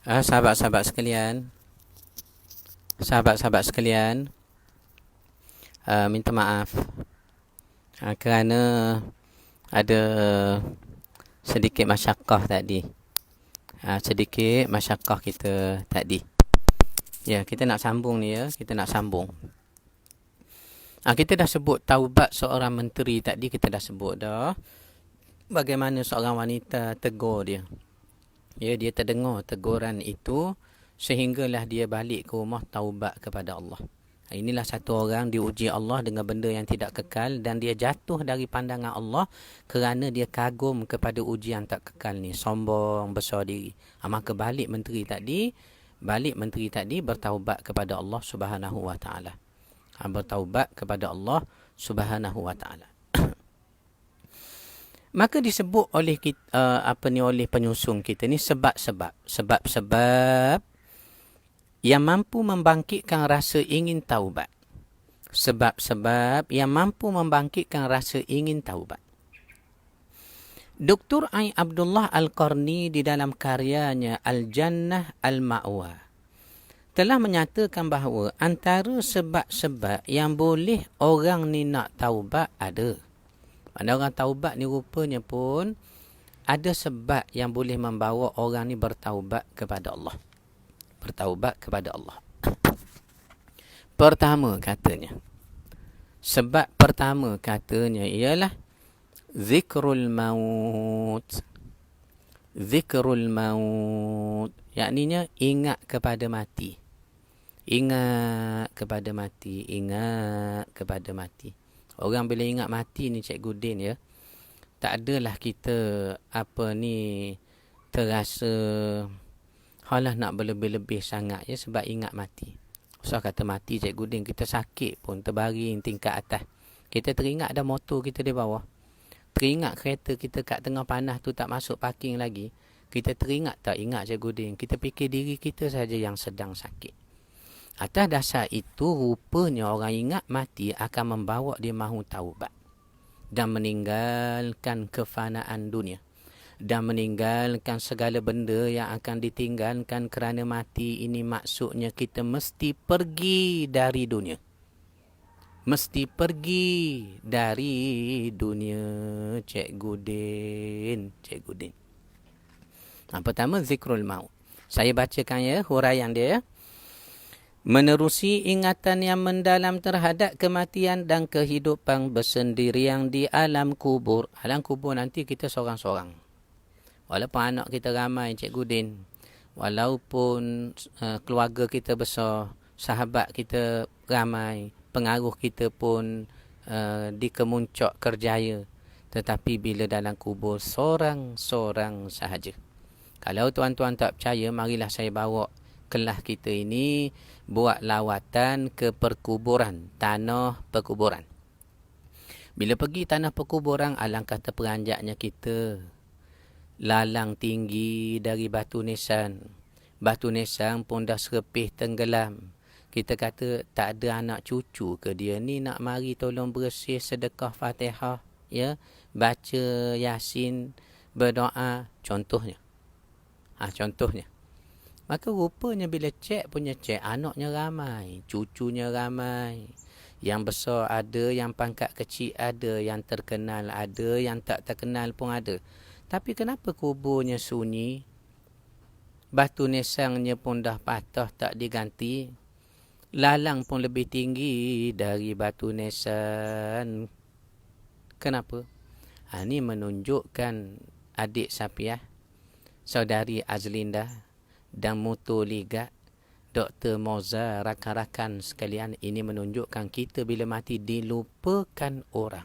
Sahabat-sahabat sekalian, sahabat-sahabat sekalian, minta maaf kerana ada sedikit masyakkah tadi. Sedikit masyakkah kita tadi. Ya, kita nak sambung ni ya, kita nak sambung. Kita dah sebut taubat seorang menteri tadi, kita dah sebut dah. Bagaimana seorang wanita tegur dia. Ya, dia terdengar teguran itu sehinggalah dia balik ke rumah taubat kepada Allah. Inilah satu orang diuji Allah dengan benda yang tidak kekal dan dia jatuh dari pandangan Allah kerana dia kagum kepada ujian tak kekal ni, sombong, besar diri. Maka balik menteri tadi bertaubat kepada Allah Subhanahu wa taala. Bertaubat kepada Allah Subhanahu wa taala. Maka disebut oleh kita, oleh penyusung kita ni sebab-sebab yang mampu membangkitkan rasa ingin taubat. Sebab-sebab yang mampu membangkitkan rasa ingin taubat. Dr. Ai Abdullah Al-Qarni di dalam karyanya Al-Jannah Al-Ma'wa telah menyatakan bahawa antara sebab-sebab yang boleh orang ni nak taubat ada. Mana orang taubat ni rupanya pun ada sebab yang boleh membawa orang ni bertaubat kepada Allah. Bertaubat kepada Allah. Sebab pertama katanya ialah zikrul maut. Zikrul maut. Yakninya ingat kepada mati. Ingat kepada mati. Ingat kepada mati. Orang bila ingat mati ni Cikgu Din ya, tak adalah kita terasa halah nak berlebih-lebih sangat ya sebab ingat mati. Usah kata mati Cikgu Din, kita sakit pun terbaring tingkat atas. Kita teringat ada motor kita di bawah. Teringat kereta kita kat tengah panas tu tak masuk parking lagi. Kita teringat tak ingat Cikgu Din. Kita fikir diri kita saja yang sedang sakit. Atas dasar itu, rupanya orang ingat mati akan membawa dia mahu taubat. Dan meninggalkan kefanaan dunia. Dan meninggalkan segala benda yang akan ditinggalkan kerana mati. Ini maksudnya kita mesti pergi dari dunia. Mesti pergi dari dunia, Cikgu Din. Cikgu Din. Pertama, zikrul maut. Saya bacakan ya, huraian dia ya. Menerusi ingatan yang mendalam terhadap kematian dan kehidupan bersendirian di alam kubur. Alam kubur nanti kita seorang-seorang. Walaupun anak kita ramai, Cikgu Din. Walaupun keluarga kita besar, sahabat kita ramai, pengaruh kita pun di kemuncak kerjaya. Tetapi bila dalam kubur, seorang-seorang sahaja. Kalau tuan-tuan tak percaya, marilah saya bawa kelas kita ini buat lawatan ke perkuburan, tanah perkuburan. Bila pergi tanah perkuburan, alangkah terperanjatnya kita. Lalang tinggi dari batu nisan. Batu nisan pun dah serepih tenggelam. Kita kata tak ada anak cucu ke dia ni nak mari tolong bersih sedekah Fatihah, ya, baca Yasin, berdoa, contohnya. Contohnya. Maka rupanya bila cek anaknya ramai, cucunya ramai. Yang besar ada, yang pangkat kecil ada, yang terkenal ada, yang tak terkenal pun ada. Tapi kenapa kuburnya sunyi? Batu nesangnya pun dah patah tak diganti. Lalang pun lebih tinggi dari batu nesang. Kenapa? Ini menunjukkan adik Sapiah, saudari Azlinda dan Mutu Ligat, Dr. Moza, rakan-rakan sekalian, ini menunjukkan kita bila mati dilupakan orang.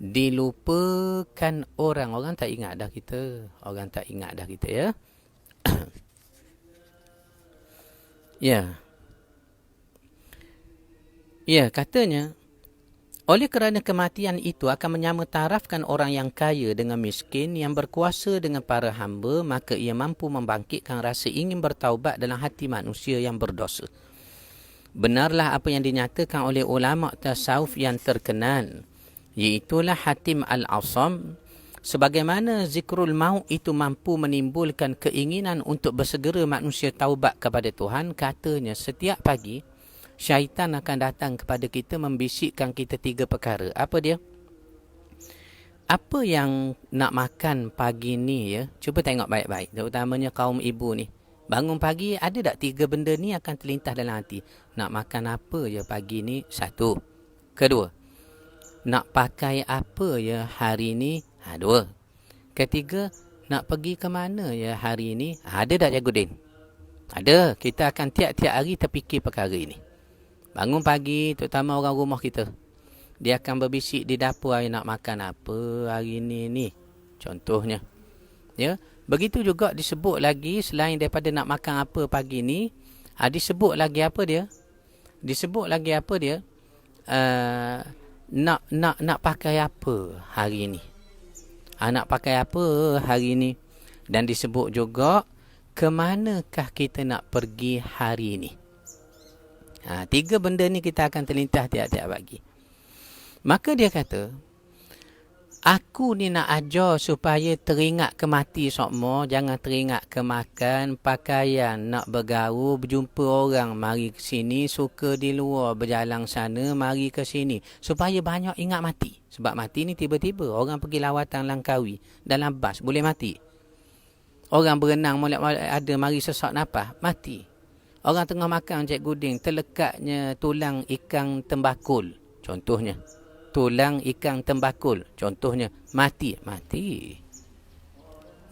Dilupakan orang. Orang tak ingat dah kita. Orang tak ingat dah kita ya. Ya. Ya, katanya oleh kerana kematian itu akan menyamatarafkan orang yang kaya dengan miskin, yang berkuasa dengan para hamba, maka ia mampu membangkitkan rasa ingin bertaubat dalam hati manusia yang berdosa. Benarlah apa yang dinyatakan oleh ulama tasawuf yang terkenal, iaitulah Hatim Al-Asam Sebagaimana zikrul maut itu mampu menimbulkan keinginan untuk bersegera manusia taubat kepada Tuhan, katanya setiap pagi syaitan akan datang kepada kita membisikkan kita 3 perkara. Apa dia? Apa yang nak makan pagi ni ya? Cuba tengok baik-baik, terutamanya kaum ibu ni. Bangun pagi ada tak 3 benda ni akan terlintas dalam hati? Nak makan apa ya pagi ni? 1. Kedua, nak pakai apa ya hari ni? 2. Ketiga, nak pergi ke mana ya hari ni? Ada tak Cikgu Din? Ada. Kita akan tiap-tiap hari terfikir perkara ini. Bangun pagi, terutama orang rumah kita, dia akan berbisik di dapur, nak makan apa hari ni. Contohnya. Ya. Begitu juga disebut lagi, selain daripada nak makan apa pagi ni, disebut lagi apa dia? Disebut lagi apa dia? Nak pakai apa hari ni? Nak pakai apa hari ni? Dan disebut juga, ke manakah kita nak pergi hari ni? 3 benda ni kita akan terlintas tiap-tiap pagi. Maka dia kata, aku ni nak ajar supaya teringat ke mati sokmo, jangan teringat ke makan, pakaian, nak bergaul, berjumpa orang, mari ke sini, suka di luar, berjalan sana, mari ke sini. Supaya banyak ingat mati. Sebab mati ni tiba-tiba, orang pergi lawatan Langkawi, dalam bas, boleh mati. Orang berenang, molek-molek ada, mari sesak nafas, mati. Orang tengah makan Cikgu Din, terlekatnya tulang ikan tembakul, contohnya. Tulang ikan tembakul, contohnya, mati.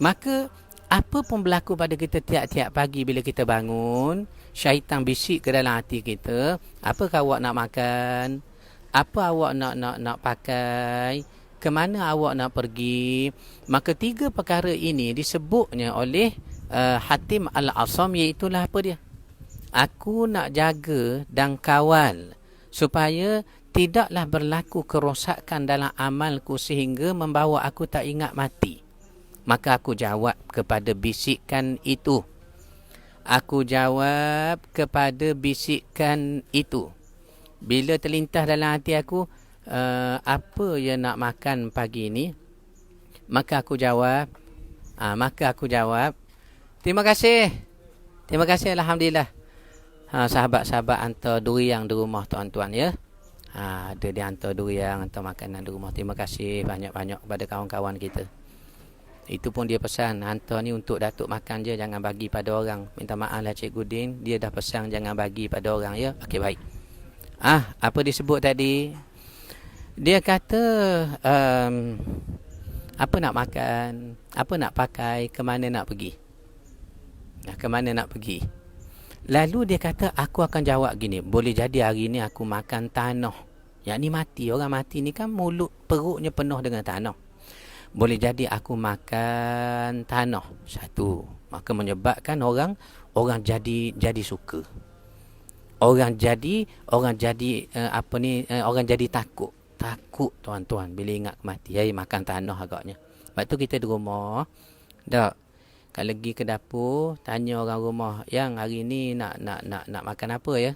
Maka, apa pun berlaku pada kita tiap-tiap pagi bila kita bangun, syaitan bisik ke dalam hati kita, apakah awak nak makan? Apa awak nak pakai? Ke mana awak nak pergi? Maka 3 perkara ini disebutnya oleh Hatim Al-Asam, iaitulah apa dia? Aku nak jaga dan kawal supaya tidaklah berlaku kerosakan dalam amalku sehingga membawa aku tak ingat mati. Maka aku jawab kepada bisikan itu. Bila terlintas dalam hati aku, apa yang nak makan pagi ni? Maka aku jawab, terima kasih, Alhamdulillah. Sahabat-sahabat hantar durian di rumah tuan-tuan ya. Ada dia hantar durian, hantar makanan di rumah. Terima kasih banyak-banyak kepada kawan-kawan kita. Itu pun dia pesan, hantar ni untuk Datuk makan je, jangan bagi pada orang. Minta maaf lah Cikgu Din, dia dah pesan jangan bagi pada orang ya. Okey, baik. Apa disebut tadi? Dia kata apa nak makan, apa nak pakai, ke mana nak pergi. Ke mana nak pergi. Lalu dia kata, aku akan jawab gini, boleh jadi hari ni aku makan tanah. Yang ni mati, orang mati ni kan mulut, perutnya penuh dengan tanah. Boleh jadi aku makan tanah. 1. Maka menyebabkan orang jadi suka. Orang jadi takut. Takut tuan-tuan bila ingat mati. Makan tanah agaknya. Sebab tu kita di rumah, kalau pergi ke dapur, tanya orang rumah, yang hari ni nak makan apa ya?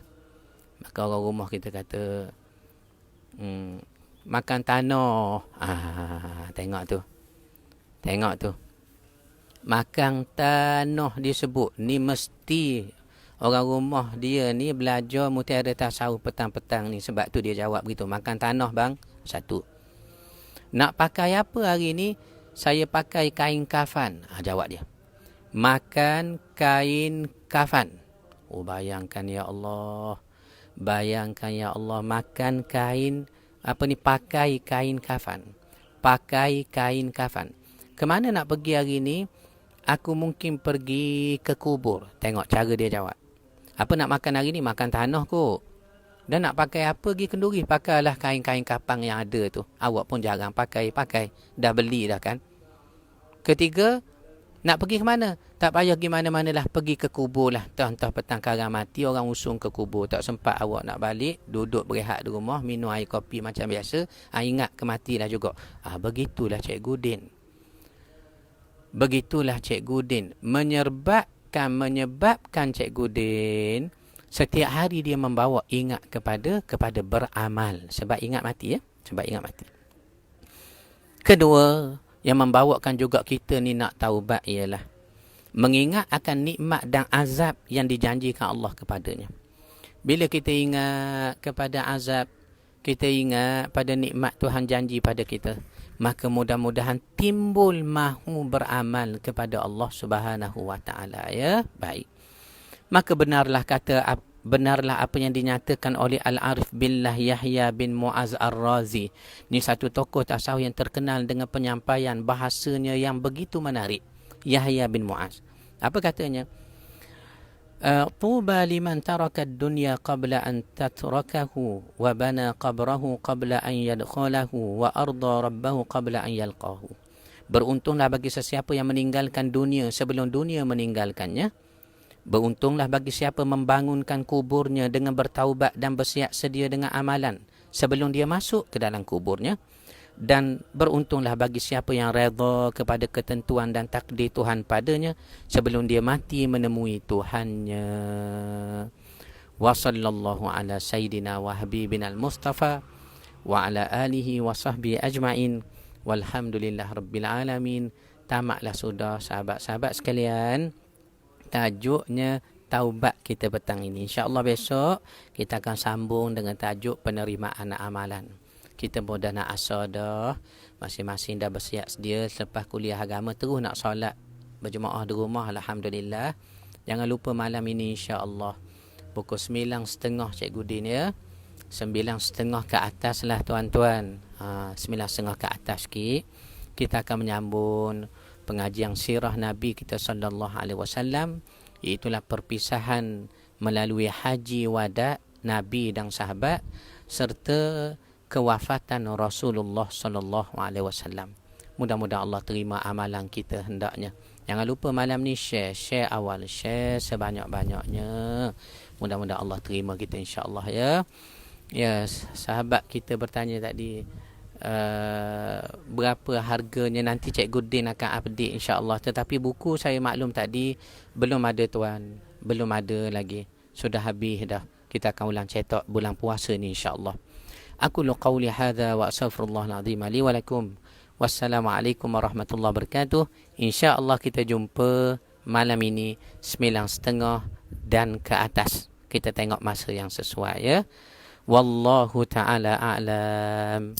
Maka orang rumah kita kata, makan tanah. Tengok tu. Makan tanah disebut. Ni mesti orang rumah dia ni belajar mutiara tasawuf petang-petang ni. Sebab tu dia jawab begitu. Makan tanah bang. 1. Nak pakai apa hari ni? Saya pakai kain kafan. Jawab dia. Makan kain kafan. Bayangkan ya Allah. Makan kain, pakai kain kafan. Kemana nak pergi hari ni? Aku mungkin pergi ke kubur. Tengok cara dia jawab. Apa nak makan hari ni? Makan tanah kot. Dan nak pakai apa? Pergi kenduri. Pakailah kain-kain kapang yang ada tu. Awak pun jarang pakai. Dah beli dah kan. Ketiga, nak pergi ke mana? Tak payah pergi mana-mana lah. Pergi ke kubur lah. Entah petang karang mati, orang usung ke kubur. Tak sempat awak nak balik. Duduk berehat di rumah. Minum air kopi macam biasa. Ingat kemati lah juga. Begitulah Cikgu Din. Menyebabkan Cikgu Din, setiap hari dia membawa ingat kepada beramal. Sebab ingat mati ya. Kedua, yang membawakan juga kita ni nak taubat ialah mengingat akan nikmat dan azab yang dijanjikan Allah kepadanya. Bila kita ingat kepada azab, kita ingat pada nikmat Tuhan janji pada kita, maka mudah-mudahan timbul mahu beramal kepada Allah Subhanahu wa taala, ya. Baik. Maka benarlah apa yang dinyatakan oleh Al-Arif Billah Yahya bin Muaz Ar-Razi. Ini satu tokoh tasawuf yang terkenal dengan penyampaian bahasanya yang begitu menarik. Yahya bin Muaz. Apa katanya? Tuba liman taraka ad-dunya qabla an tatrakahu wa bana qabrahu qabla an yadkhalahu wa arda rabbahu qabla an yalqahu. Beruntunglah bagi sesiapa yang meninggalkan dunia sebelum dunia meninggalkannya. Beruntunglah bagi siapa membangunkan kuburnya dengan bertaubat dan bersiap sedia dengan amalan sebelum dia masuk ke dalam kuburnya. Dan beruntunglah bagi siapa yang redha kepada ketentuan dan takdir Tuhan padanya sebelum dia mati menemui Tuhannya. Wa sallallahu ala sayyidina wa habibina al-Mustafa wa ala alihi wa sahbihi ajma'in walhamdulillah rabbil alamin. Tamatlah sudah sahabat-sahabat sekalian tajuknya taubat kita petang ini. InsyaAllah besok kita akan sambung dengan tajuk penerimaan amalan. Kita pun dah nak asar dah. Masing-masing dah bersiap sedia. Selepas kuliah agama terus nak solat berjemaah di rumah. Alhamdulillah. Jangan lupa malam ini insya-Allah pukul 9.30 Cikgu Din, ya. 9.30 ke atas lah tuan-tuan. 9.30 ke atas sikit. Kita akan menyambung pengajian sirah Nabi kita sallallahu alaihi wasallam. Itulah perpisahan melalui haji wada Nabi dan sahabat serta kewafatan Rasulullah sallallahu alaihi wasallam. Mudah-mudahan Allah terima amalan kita hendaknya. Jangan lupa malam ni share awal, share sebanyak-banyaknya. Mudah-mudahan Allah terima kita insya-Allah, ya. Ya, sahabat kita bertanya tadi berapa harganya, nanti Cikgu Din akan update insya-Allah. Tetapi buku saya maklum tadi belum ada tuan, belum ada lagi. Sudah habis dah. Kita akan ulang cetak bulan puasa ni insya-Allah. Aqulu qawli hadha wa astaghfirullahal azim li wa lakum. Wassalamualaikum warahmatullahi wabarakatuh. Insya-Allah kita jumpa malam ini 9.30 dan ke atas. Kita tengok masa yang sesuai, ya. Wallahu taala a'lam.